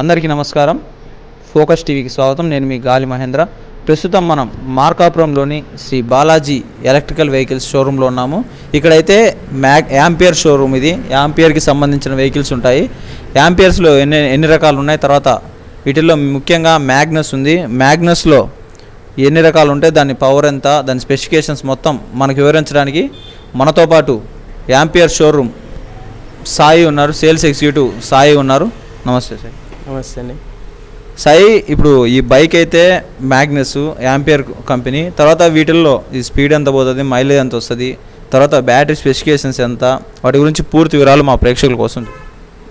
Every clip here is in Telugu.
అందరికీ నమస్కారం. ఫోకస్ టీవీకి స్వాగతం. నేను మీ గాలి మహేంద్ర. ప్రస్తుతం మనం మార్కాపురంలోని శ్రీ బాలాజీ ఎలక్ట్రికల్ వెహికల్స్ షోరూంలో ఉన్నాము. ఇక్కడైతే యాంపియర్ షోరూమ్. ఇది యాంపియర్కి సంబంధించిన వెహికల్స్ ఉంటాయి. యాంపియర్స్లో ఎన్ని రకాలు ఉన్నాయి, తర్వాత వీటిల్లో ముఖ్యంగా మ్యాగ్నస్ ఉంది. మ్యాగ్నస్లో ఎన్ని రకాలు ఉంటాయి, దాని పవర్ ఎంత, దాని స్పెసిఫికేషన్స్ మొత్తం మనకు వివరించడానికి మనతో పాటు యాంపియర్ షోరూమ్ సాయి ఉన్నారు. సేల్స్ ఎగ్జిక్యూటివ్ సాయి ఉన్నారు. నమస్తే సార్. నమస్తే అండి. సాయి, ఇప్పుడు ఈ బైక్ అయితే మ్యాగ్నస్ యాంపియర్ కంపెనీ, తర్వాత వీటిల్లో ఈ స్పీడ్ ఎంత పోతుంది, మైలేజ్ ఎంత వస్తుంది, తర్వాత బ్యాటరీ స్పెసిఫికేషన్స్ ఎంత, వాటి గురించి పూర్తి వివరాలు మా ప్రేక్షకుల కోసం.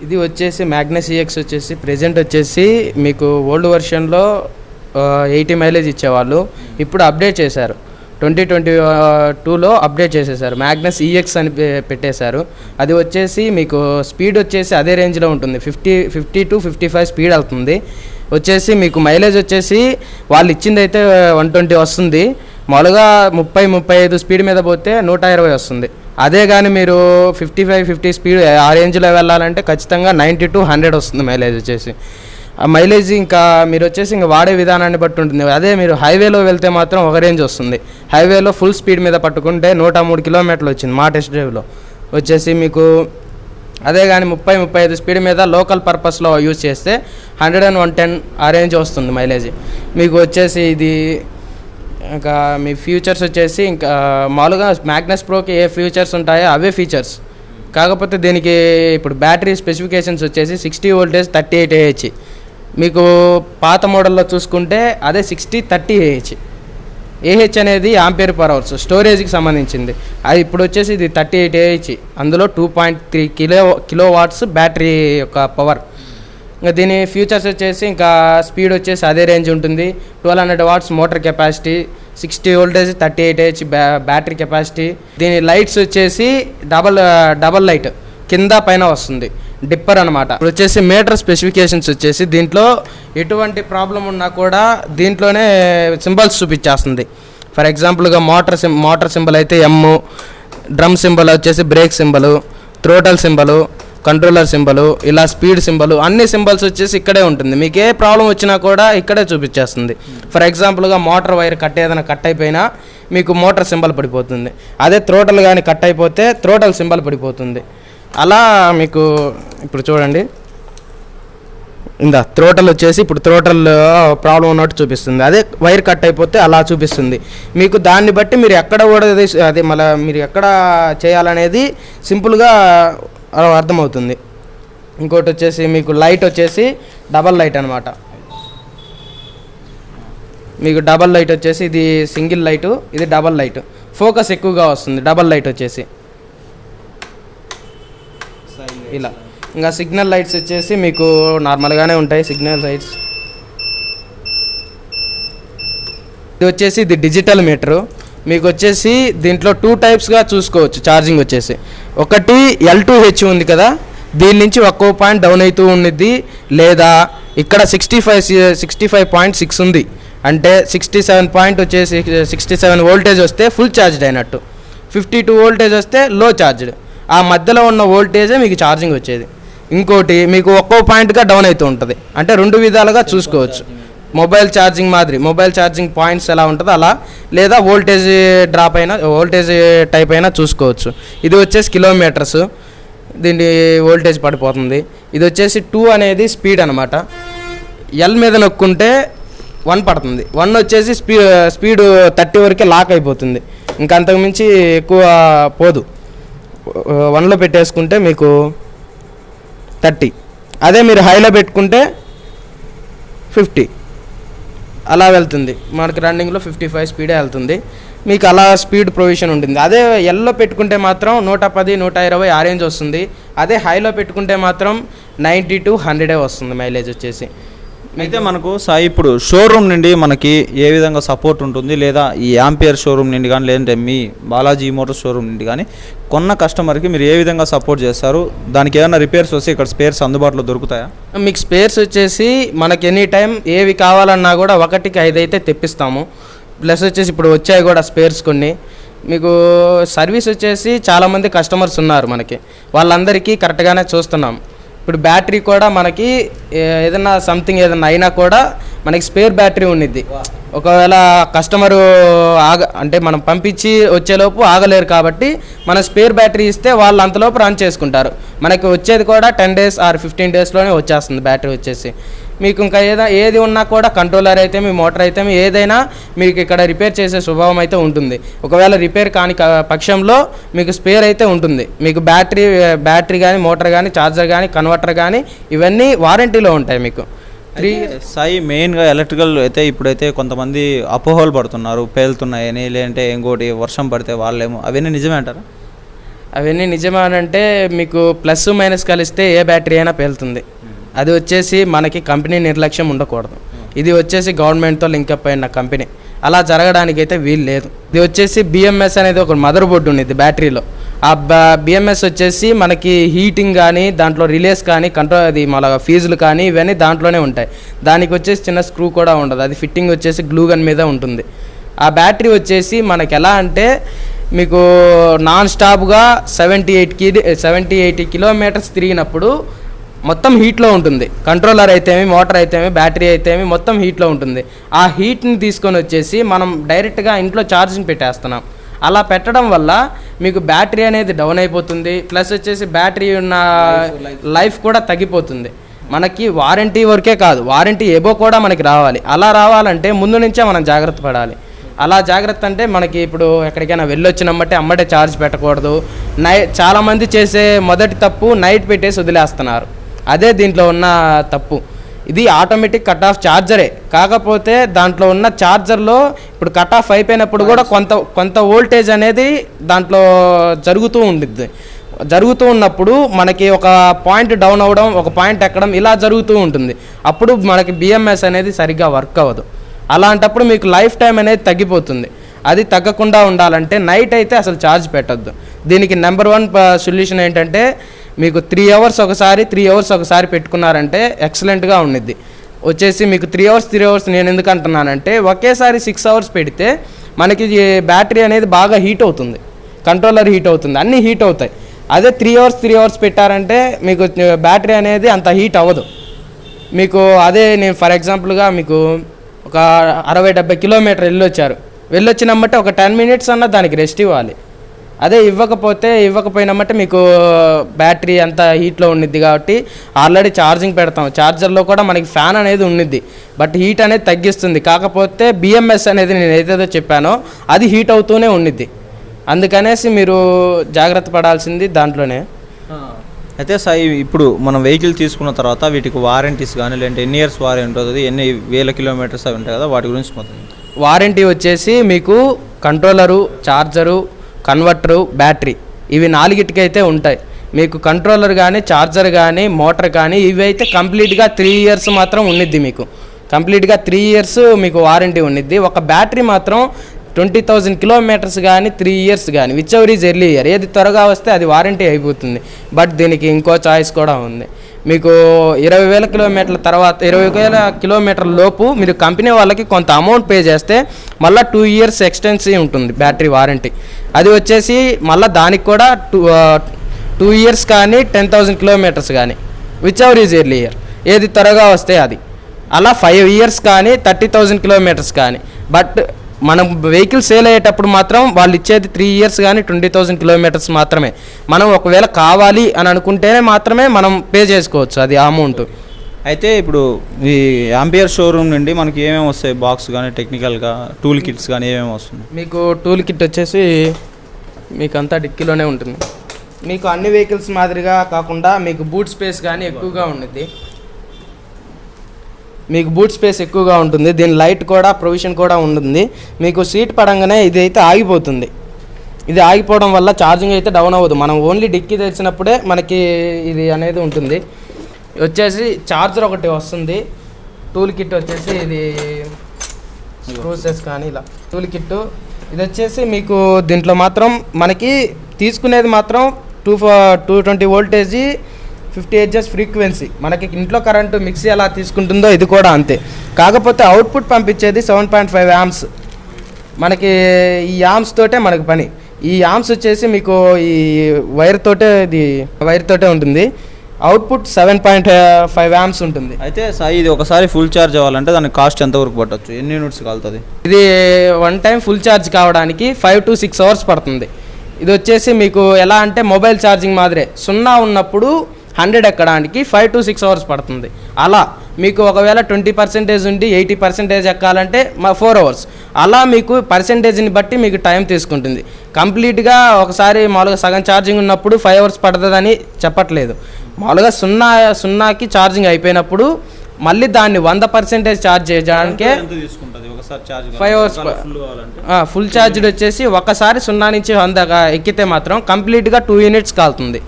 ఇది వచ్చేసి మ్యాగ్నస్ ఈఎక్స్ వచ్చేసి ప్రెజెంట్ వచ్చేసి మీకు ఓల్డ్ వర్షన్లో 80 మైలేజ్ ఇచ్చేవాళ్ళు. ఇప్పుడు అప్డేట్ చేశారు. 2022లో అప్డేట్ చేసేసారు. మ్యాగ్నస్ ఈఎక్స్ అని పెట్టేశారు. అది వచ్చేసి మీకు స్పీడ్ వచ్చేసి అదే రేంజ్లో ఉంటుంది. 50 to 55 స్పీడ్ వెళ్తుంది. వచ్చేసి మీకు మైలేజ్ వచ్చేసి వాళ్ళు ఇచ్చింది అయితే 120 వస్తుంది. మామూలుగా 30-35 స్పీడ్ మీద పోతే 120 వస్తుంది. అదే కానీ మీరు 55-50 స్పీడ్ ఆ రేంజ్లో వెళ్ళాలంటే ఖచ్చితంగా 90 to 100 వస్తుంది మైలేజ్ వచ్చేసి. ఆ మైలేజ్ ఇంకా మీరు వచ్చేసి ఇంకా వాడే విధానాన్ని బట్టి ఉంటుంది. అదే మీరు హైవేలో వెళ్తే మాత్రం ఒక రేంజ్ వస్తుంది. హైవేలో ఫుల్ స్పీడ్ మీద పట్టుకుంటే 103 కిలోమీటర్లు వచ్చింది మా టెస్ట్ డ్రైవ్లో వచ్చేసి మీకు. అదే కానీ 30-35 స్పీడ్ మీద లోకల్ పర్పస్లో యూజ్ చేస్తే 100-110 ఆ రేంజ్ వస్తుంది మైలేజ్ మీకు వచ్చేసి. ఇది ఇంకా మీ ఫీచర్స్ వచ్చేసి ఇంకా మామూలుగా మ్యాగ్నస్ ప్రోకి ఏ ఫీచర్స్ ఉంటాయో అవే ఫీచర్స్. కాకపోతే దీనికి ఇప్పుడు బ్యాటరీ స్పెసిఫికేషన్స్ వచ్చేసి 60 వోల్టేజ్ 38 AH. మీకు పాత మోడల్లో చూసుకుంటే అదే 60-30 AH. AH అనేది ఆంపియర్ పర్ అవర్స్ స్టోరేజ్కి సంబంధించింది. అది ఇప్పుడు వచ్చేసి ఇది 38 AH. అందులో 2.3 కిలో వాట్స్ బ్యాటరీ యొక్క పవర్. ఇంకా దీని ఫ్యూచర్స్ వచ్చేసి ఇంకా స్పీడ్ వచ్చేసి అదే రేంజ్ ఉంటుంది. 1200 watts motor capacity, 60 voltage 38 AH battery capacity. దీని లైట్స్ వచ్చేసి డబల్ లైట్ కింద పైన వస్తుంది, డిప్పర్ అనమాట. ఇప్పుడు వచ్చేసి మీటర్ స్పెసిఫికేషన్స్ వచ్చేసి దీంట్లో ఎటువంటి ప్రాబ్లం ఉన్నా కూడా దీంట్లోనే సింబల్స్ చూపించేస్తుంది. ఫర్ ఎగ్జాంపుల్గా మోటార్ సింబల్ అయితే M, డ్రమ్ సింబల్ వచ్చేసి break symbol, throttle symbol, controller symbol, ఇలా స్పీడ్ సింబల్, అన్ని సింబల్స్ వచ్చేసి ఇక్కడే ఉంటుంది. మీకు ఏ ప్రాబ్లం వచ్చినా కూడా ఇక్కడే చూపించేస్తుంది. ఫర్ ఎగ్జాంపుల్గా మోటార్ వైర్ ఏదైనా కట్ అయిపోయినా మీకు మోటార్ సింబల్ పడిపోతుంది. అదే థ్రోటల్ కానీ కట్ అయిపోతే థ్రోటల్ సింబల్ పడిపోతుంది. అలా మీకు ఇప్పుడు చూడండి, థ్రోటల్ వచ్చేసి ఇప్పుడు థ్రోటల్ ప్రాబ్లం ఉన్నట్టు చూపిస్తుంది. అదే వైర్ కట్ అయిపోతే అలా చూపిస్తుంది మీకు. దాన్ని బట్టి మీరు ఎక్కడ కూడా అదే మళ్ళీ మీరు ఎక్కడ చేయాలనేది సింపుల్గా అర్థమవుతుంది. ఇంకోటి వచ్చేసి మీకు లైట్ వచ్చేసి డబల్ లైట్ అనమాట. మీకు డబల్ లైట్ వచ్చేసి ఇది సింగిల్ లైటు, ఇది డబల్ లైట్. ఫోకస్ ఎక్కువగా వస్తుంది డబల్ లైట్ వచ్చేసి ఇలా. ఇంకా సిగ్నల్ లైట్స్ వచ్చేసి మీకు నార్మల్గానే ఉంటాయి సిగ్నల్ లైట్స్. ఇది డిజిటల్ మీటరు. మీకు వచ్చేసి దీంట్లో 2 టైప్స్గా చూసుకోవచ్చు ఛార్జింగ్ వచ్చేసి. ఒకటి L2H ఉంది కదా, దీని నుంచి ఒక్కో పాయింట్ డౌన్ అవుతూ ఉన్నది. లేదా ఇక్కడ 65.6 ఉంది అంటే 67 పాయింట్ వచ్చేసి 67 వోల్టేజ్ వస్తే ఫుల్ ఛార్జ్డ్ అయినట్టు, 52 వోల్టేజ్ వస్తే లో ఛార్జ్డ్. ఆ మధ్యలో ఉన్న వోల్టేజే మీకు ఛార్జింగ్ వచ్చేది. ఇంకోటి మీకు ఒక్కో పాయింట్గా డౌన్ అవుతూ ఉంటుంది. అంటే 2 విధాలుగా చూసుకోవచ్చు. మొబైల్ ఛార్జింగ్ మాదిరి, మొబైల్ ఛార్జింగ్ పాయింట్స్ ఎలా ఉంటుందో అలా, లేదా వోల్టేజ్ డ్రాప్ అయినా వోల్టేజ్ టైప్ అయినా చూసుకోవచ్చు. ఇది వచ్చేసి కిలోమీటర్స్, దీని వోల్టేజ్ పడిపోతుంది. ఇది వచ్చేసి 2 అనేది స్పీడ్ అనమాట. ఎల్ మీద నొక్కుంటే 1 పడుతుంది. 1 వచ్చేసి స్పీడ్ 30 వరకే లాక్ అయిపోతుంది. ఇంకా అంతకుమించి ఎక్కువ పోదు. 1లో పెట్టేసుకుంటే మీకు 30. అదే మీరు హైలో పెట్టుకుంటే 50 అలా వెళ్తుంది. మనకి రన్నింగ్లో 55 స్పీడే వెళ్తుంది. మీకు అలా స్పీడ్ ప్రొవిజన్ ఉంటుంది. అదే ఎల్లో పెట్టుకుంటే మాత్రం 110-120 ఆ రేంజ్ వస్తుంది. అదే హైలో పెట్టుకుంటే మాత్రం 90 to 100 వస్తుంది మైలేజ్ వచ్చేసి. అయితే మనకు సాయి ఇప్పుడు షోరూమ్ నుండి మనకి ఏ విధంగా సపోర్ట్ ఉంటుంది, లేదా ఈ యాంపియర్ షోరూమ్ నుండి కానీ, లేదంటే మీ బాలాజీ మోటార్ షోరూమ్ నుండి కానీ కొన్న కస్టమర్కి మీరు ఏ విధంగా సపోర్ట్ చేస్తారు? దానికి ఏమైనా రిపేర్స్ వస్తే ఇక్కడ స్పేర్స్ అందుబాటులో దొరుకుతాయా? మీకు స్పేర్స్ వచ్చేసి మనకి ఎనీ టైం ఏవి కావాలన్నా కూడా 1కి 5 అయితే తెప్పిస్తాము. ప్లస్ వచ్చేసి ఇప్పుడు వచ్చాయి కూడా స్పేర్స్ కొన్ని. మీకు సర్వీస్ వచ్చేసి చాలామంది కస్టమర్స్ ఉన్నారు మనకి, వాళ్ళందరికీ కరెక్ట్గానే చూస్తున్నాం. ఇప్పుడు బ్యాటరీ కూడా మనకి ఏదైనా సంథింగ్ ఏదైనా అయినా కూడా మనకి స్పేర్ బ్యాటరీ ఉండిద్ది. ఒకవేళ కస్టమరు అంటే మనం పంపించి వచ్చేలోపు ఆగలేరు కాబట్టి మన స్పేర్ బ్యాటరీ ఇస్తే వాళ్ళు అంతలోపు రన్ చేసుకుంటారు. మనకి వచ్చేది కూడా 10 days ఆర్ 15 daysలోనే వచ్చేస్తుంది బ్యాటరీ వచ్చేసి. మీకు ఇంకా ఏది ఉన్నా కూడా కంట్రోలర్ అయితే మీ మోటార్ అయితే ఏదైనా మీకు ఇక్కడ రిపేర్ చేసే స్వభావం అయితే ఉంటుంది. ఒకవేళ రిపేర్ కాని పక్షంలో మీకు స్పేర్ అయితే ఉంటుంది. మీకు బ్యాటరీ కానీ మోటార్ కానీ ఛార్జర్ కానీ కన్వర్టర్ కానీ ఇవన్నీ వారంటీలో ఉంటాయి మీకు. సాయి మెయిన్గా ఎలక్ట్రికల్ అయితే ఇప్పుడైతే కొంతమంది అపోహలు పడుతున్నారు, పేలుతున్నాయని, లేదంటే ఇంకోటి వర్షం పడితే వాళ్ళేమో, అవన్నీ నిజమే అంటారా? అవన్నీ నిజమేనంటే మీకు ప్లస్ మైనస్ కలిస్తే ఏ బ్యాటరీ అయినా పేలుతుంది. అది వచ్చేసి మనకి కంపెనీ నిర్లక్ష్యం ఉండకూడదు. ఇది వచ్చేసి గవర్నమెంట్తో లింకప్ అయిన కంపెనీ, అలా జరగడానికి అయితే వీలు లేదు. ఇది వచ్చేసి BMS అనేది ఒక మదర్ బోర్డు ఉంది బ్యాటరీలో. ఆ BMS వచ్చేసి మనకి హీటింగ్ కానీ దాంట్లో రిలేస్ కానీ అది మన ఫీజులు కానీ ఇవన్నీ దాంట్లోనే ఉంటాయి. దానికి వచ్చేసి చిన్న స్క్రూ కూడా ఉండదు, అది ఫిట్టింగ్ వచ్చేసి గ్లూ గన్ మీద ఉంటుంది. ఆ బ్యాటరీ వచ్చేసి మనకి ఎలా అంటే మీకు నాన్ స్టాప్గా 70-80 కిలోమీటర్స్ తిరిగినప్పుడు మొత్తం హీట్లో ఉంటుంది. కంట్రోలర్ అయితేమి, మోటార్ అయితేమి, బ్యాటరీ అయితేమి మొత్తం హీట్లో ఉంటుంది. ఆ హీట్ని తీసుకొని వచ్చేసి మనం డైరెక్ట్గా ఇంట్లో ఛార్జింగ్ పెట్టేస్తున్నాం. అలా పెట్టడం వల్ల మీకు బ్యాటరీ అనేది డౌన్ అయిపోతుంది. ప్లస్ వచ్చేసి బ్యాటరీ ఉన్న లైఫ్ కూడా తగ్గిపోతుంది. మనకి వారంటీ వరకే కాదు, వారంటీ ఎబో కూడా మనకి రావాలి. అలా రావాలంటే ముందు నుంచే మనం జాగ్రత్త పడాలి. అలా జాగ్రత్త అంటే మనకి ఇప్పుడు ఎక్కడికైనా వెళ్ళొచ్చినమ్మంటే అమ్మటే ఛార్జ్ పెట్టకూడదు. చాలామంది చేసే మొదటి తప్పు నైట్ పెట్టేసి వదిలేస్తున్నారు. అదే దీంట్లో ఉన్న తప్పు. ఇది ఆటోమేటిక్ కట్ ఆఫ్ ఛార్జరే, కాకపోతే దాంట్లో ఉన్న ఛార్జర్లో ఇప్పుడు కట్ ఆఫ్ అయిపోయినప్పుడు కూడా కొంత వోల్టేజ్ అనేది దాంట్లో జరుగుతూ ఉండిద్ది. జరుగుతూ ఉన్నప్పుడు మనకి ఒక పాయింట్ డౌన్ అవ్వడం, ఒక పాయింట్ ఎక్కడం ఇలా జరుగుతూ ఉంటుంది. అప్పుడు మనకి BMS అనేది సరిగ్గా వర్క్ అవ్వదు. అలాంటప్పుడు మీకు లైఫ్ టైం అనేది తగ్గిపోతుంది. అది తగ్గకుండా ఉండాలంటే నైట్ అయితే అసలు ఛార్జ్ పెట్టద్దు. దీనికి నెంబర్ 1 సొల్యూషన్ ఏంటంటే మీకు 3 hours ఒకసారి పెట్టుకున్నారంటే ఎక్సలెంట్గా ఉండిద్ది. వచ్చేసి మీకు 3 hours నేను ఎందుకు అంటున్నానంటే ఒకేసారి 6 hours పెడితే మనకి బ్యాటరీ అనేది బాగా హీట్ అవుతుంది, కంట్రోలర్ హీట్ అవుతుంది, అన్నీ హీట్ అవుతాయి. అదే 3 hours పెట్టారంటే మీకు బ్యాటరీ అనేది అంత హీట్ అవ్వదు. మీకు అదే నేను ఫర్ ఎగ్జాంపుల్గా మీకు ఒక 60-70 కిలోమీటర్ వెళ్ళొచ్చినమ్మంటే ఒక 10 minutes అన్న దానికి రెస్ట్ ఇవ్వాలి. అదే ఇవ్వకపోయినమ్మంటే మీకు బ్యాటరీ అంతా హీట్లో ఉండిద్ది. కాబట్టి ఆల్రెడీ ఛార్జింగ్ పెడతాం, ఛార్జర్లో కూడా మనకి ఫ్యాన్ అనేది ఉండిద్ది, బట్ హీట్ అనేది తగ్గిస్తుంది. కాకపోతే BMS అనేది నేను ఏదైతే చెప్పానో అది హీట్ అవుతూనే ఉండిద్ది. అందుకనేసి మీరు జాగ్రత్త పడాల్సింది దాంట్లోనే. అయితే సాయి ఇప్పుడు మనం వెహికల్ తీసుకున్న తర్వాత వీటికి వారంటీస్ కానీ లేదంటే ఎన్ని ఇయర్స్ వారంటీ ఉంటుంది, ఎన్ని వేల కిలోమీటర్స్ అవి ఉంటాయి కదా, వాటి గురించి మొత్తం వారంటీ వచ్చేసి మీకు కంట్రోలరు, ఛార్జరు, కన్వర్టరు, బ్యాటరీ ఇవి 4టికైతే ఉంటాయి. మీకు కంట్రోలర్ కానీ ఛార్జర్ కానీ మోటార్ కానీ ఇవి అయితే కంప్లీట్గా 3 years మాత్రం ఉండిద్ది. మీకు కంప్లీట్గా 3 years మీకు వారంటీ ఉండిద్ది. ఒక బ్యాటరీ మాత్రం 20,000 kilometers కానీ 3 years కానీ which ever is early year, ఏది త్వరగా వస్తే అది వారంటీ అయిపోతుంది. బట్ దీనికి ఇంకో చాయిస్ కూడా ఉంది. మీకు 20,000 kilometers తర్వాత 20,000 kilometers లోపు మీరు కంపెనీ వాళ్ళకి కొంత అమౌంట్ పే చేస్తే మళ్ళీ 2 years ఎక్స్టెన్సీ ఉంటుంది బ్యాటరీ వారంటీ. అది వచ్చేసి మళ్ళీ దానికి కూడా 2 years కానీ 10,000 kilometers కానీ which ever is early year, ఏది త్వరగా వస్తే అది. అలా 5 years కానీ 30,000 kilometers కానీ. బట్ మనం వెహికల్ సేల్ అయ్యేటప్పుడు మాత్రం వాళ్ళు ఇచ్చేది 3 years కానీ 20,000 kilometers మాత్రమే. మనం ఒకవేళ కావాలి అని అనుకుంటేనే మాత్రమే మనం పే చేసుకోవచ్చు అది అమౌంట్. అయితే ఇప్పుడు ఈ యాంపియర్ షోరూమ్ నుండి మనకి ఏమేమి వస్తాయి, బాక్స్ కానీ టెక్నికల్గా టూల్ కిట్స్ కానీ ఏమేమి వస్తుంది? మీకు టూల్ కిట్ వచ్చేసి మీకు అంతా డిక్కీలోనే ఉంటుంది. మీకు అన్ని వెహికల్స్ మాదిరిగా కాకుండా మీకు బూట్ స్పేస్ కానీ ఎక్కువగా ఉంటుంది. మీకు బూట్ స్పేస్ ఎక్కువగా ఉంటుంది. దీని లైట్ కూడా ప్రొవిజన్ కూడా ఉంటుంది. మీకు సీట్ పడంగానే ఇది అయితే ఆగిపోతుంది. ఇది ఆగిపోవడం వల్ల ఛార్జింగ్ అయితే డౌన్ అవ్వదు. మనం ఓన్లీ డిక్కీ తెరిచినప్పుడే మనకి ఇది అనేది ఉంటుంది. వచ్చేసి ఛార్జర్ ఒకటి వస్తుంది. టూల్ కిట్ వచ్చేసి ఇది స్క్రూసెస్ కానీ ఇలా టూల్ కిట్. ఇది వచ్చేసి మీకు దీంట్లో మాత్రం మనకి తీసుకునేది మాత్రం 220 voltage 50 Hz ఫ్రీక్వెన్సీ. మనకి ఇంట్లో కరెంటు మిక్సీ ఎలా తీసుకుంటుందో ఇది కూడా అంతే. కాకపోతే అవుట్పుట్ పంపించేది 7.5 amps. మనకి ఈ యామ్స్ తోటే మనకి పని. ఈ యామ్స్ వచ్చేసి మీకు ఈ వైర్ తోటే ఉంటుంది. అవుట్పుట్ 7.5 amps ఉంటుంది. అయితే సాయి ఇది ఒకసారి ఫుల్ ఛార్జ్ అవ్వాలంటే దానికి కాస్ట్ ఎంతవరకు పట్టొచ్చు, ఎన్ని యూనిట్స్ కాలుతుంది? ఇది వన్ టైం ఫుల్ ఛార్జ్ కావడానికి 5 to 6 hours పడుతుంది. ఇది వచ్చేసి మీకు ఎలా అంటే మొబైల్ ఛార్జింగ్ మాదిరే 0 ఉన్నప్పుడు 100 ఎక్కడానికి 5 to 6 hours పడుతుంది. అలా మీకు ఒకవేళ 20% ఉండి 80% ఎక్కాలంటే 4 hours. అలా మీకు పర్సెంటేజ్ని బట్టి మీకు టైం తీసుకుంటుంది. కంప్లీట్గా ఒకసారి మామూలుగా సగం ఛార్జింగ్ ఉన్నప్పుడు 5 hours పడుతుందని చెప్పట్లేదు. మామూలుగా 0కి ఛార్జింగ్ అయిపోయినప్పుడు మళ్ళీ దాన్ని 100% ఛార్జ్ చేయడానికే 5 hours. ఫుల్ ఛార్జ్డ్ వచ్చేసి ఒకసారి 0 నుంచి 100 ఎక్కితే మాత్రం కంప్లీట్గా 2 units కాలుతుంది.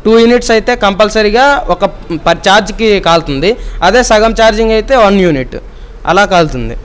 2 units అయితే కంపల్సరీగా ఒక పర్ ఛార్జ్కి కాలుతుంది. అదే సగం ఛార్జింగ్ అయితే 1 unit అలా కాలుతుంది.